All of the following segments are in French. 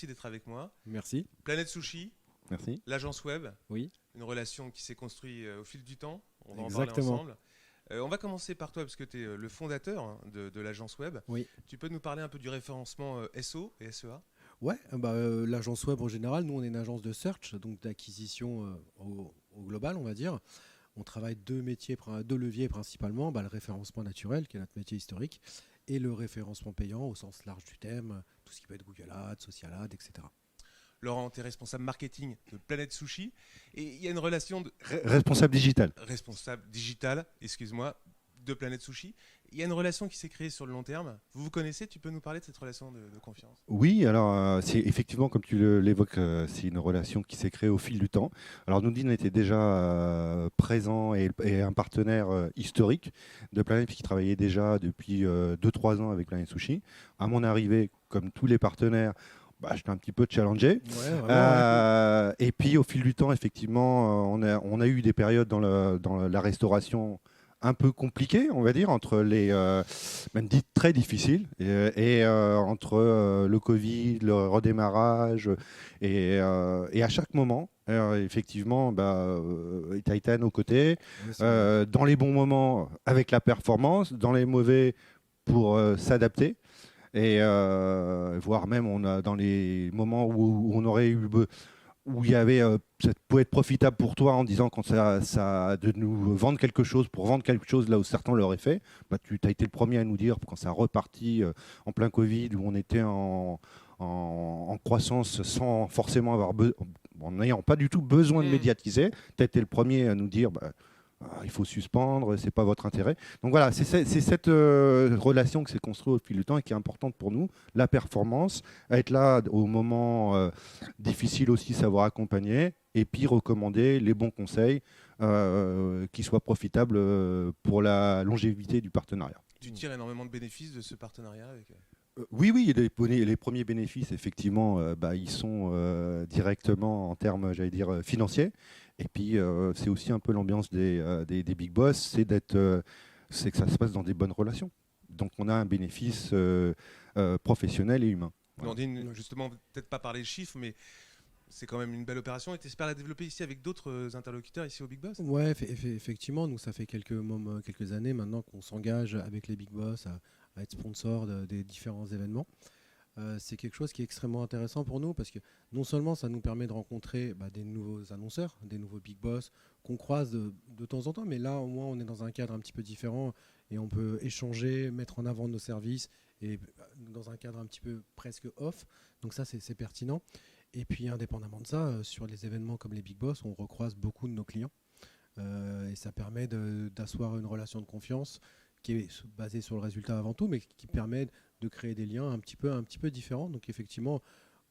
d'être avec moi. Merci. Planète Sushi, Merci. l'agence web, Oui. une relation qui s'est construite au fil du temps. On va en Exactement. parler ensemble. On va commencer par toi parce que tu es le fondateur de l'agence web. Oui. Tu peux nous parler un peu du référencement SO et SEA? Ouais, l'agence web en général, nous on est une agence de search, donc d'acquisition au global, on va dire. On travaille deux leviers principalement, le référencement naturel, qui est notre métier historique, et le référencement payant au sens large du thème, tout ce qui peut être Google Ads, Social Ads, etc. Laurent, tu es responsable marketing de Planète Sushi. Et il y a une relation de Responsable digital. responsable digital, excuse-moi, de Planète Sushi. Il y a une relation qui s'est créée sur le long terme. Vous vous connaissez, tu peux nous parler de cette relation de confiance? Oui, alors c'est effectivement, comme tu l'évoques, c'est une relation qui s'est créée au fil du temps. Alors Nourdine était déjà présent et un partenaire historique de Planète, puisqu'il travaillait déjà depuis 2-3 ans avec Planète Sushi. À mon arrivée, comme tous les partenaires, j'étais un petit peu challengé. Ouais, vraiment, Et puis au fil du temps, effectivement, on a eu des périodes dans la restauration un peu compliquées, on va dire, entre les même dites très difficiles, entre le Covid, le redémarrage, et à chaque moment, effectivement, Titan aux côtés, dans les bons moments avec la performance, dans les mauvais pour s'adapter. Et voire même dans les moments où on aurait eu où il y avait ça pouvait être profitable pour toi en disant quand ça de nous vendre quelque chose pour vendre quelque chose là où certains l'auraient fait, tu as été le premier à nous dire quand ça reparti en plein Covid où on était en croissance sans forcément en n'ayant pas du tout besoin de médiatiser, tu as été le premier à nous dire il faut suspendre, c'est pas votre intérêt. Donc voilà, c'est cette relation qui s'est construite au fil du temps et qui est importante pour nous. La performance, être là au moment difficile aussi, savoir accompagner et puis recommander les bons conseils qui soient profitables pour la longévité du partenariat. Tu tires énormément de bénéfices de ce partenariat avec... Oui, les premiers bénéfices, effectivement, ils sont directement en termes, j'allais dire, financiers. Et puis, c'est aussi un peu l'ambiance des big boss, c'est que ça se passe dans des bonnes relations. Donc, on a un bénéfice professionnel et humain. Voilà. Nordine, justement, peut-être pas parler de chiffres, mais c'est quand même une belle opération et tu espères la développer ici avec d'autres interlocuteurs ici au Big Boss? Ouais, effectivement, nous ça fait quelques années maintenant qu'on s'engage avec les big boss à être sponsor des différents événements. C'est quelque chose qui est extrêmement intéressant pour nous parce que non seulement ça nous permet de rencontrer des nouveaux annonceurs, des nouveaux big boss qu'on croise de temps en temps, mais là au moins on est dans un cadre un petit peu différent et on peut échanger, mettre en avant nos services et dans un cadre un petit peu presque off. Donc ça c'est pertinent. Et puis indépendamment de ça, sur les événements comme les big boss, on recroise beaucoup de nos clients et ça permet d'asseoir une relation de confiance qui est basée sur le résultat avant tout, mais qui permet de créer des liens un petit peu différents. Donc effectivement,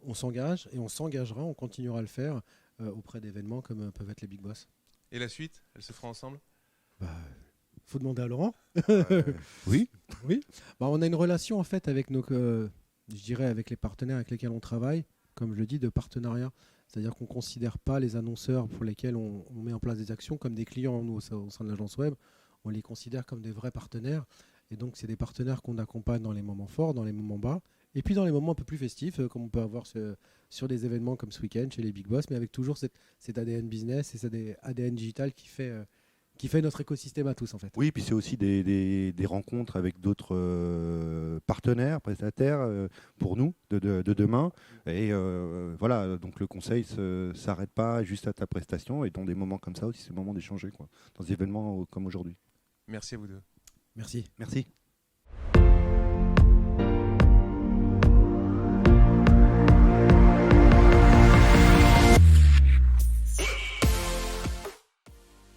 on s'engage et on s'engagera, on continuera à le faire auprès d'événements comme peuvent être les big boss. Et la suite, elle se fera ensemble? Faut demander à Laurent. Oui. Oui. On a une relation en fait avec avec les partenaires avec lesquels on travaille, comme je le dis, de partenariat. C'est-à-dire qu'on ne considère pas les annonceurs pour lesquels on met en place des actions comme des clients nous, au sein de l'agence web. On les considère comme des vrais partenaires. Et donc, c'est des partenaires qu'on accompagne dans les moments forts, dans les moments bas, et puis dans les moments un peu plus festifs, comme on peut avoir sur des événements comme ce week-end chez les Big Boss, mais avec toujours cet ADN business et cet ADN digital qui fait notre écosystème à tous, en fait. Oui, puis c'est aussi des rencontres avec d'autres partenaires, prestataires pour nous de demain. Et voilà, donc le conseil ne s'arrête pas juste à ta prestation. Et dans des moments comme ça aussi, c'est le moment d'échanger, dans des événements comme aujourd'hui. Merci à vous deux. Merci. Merci.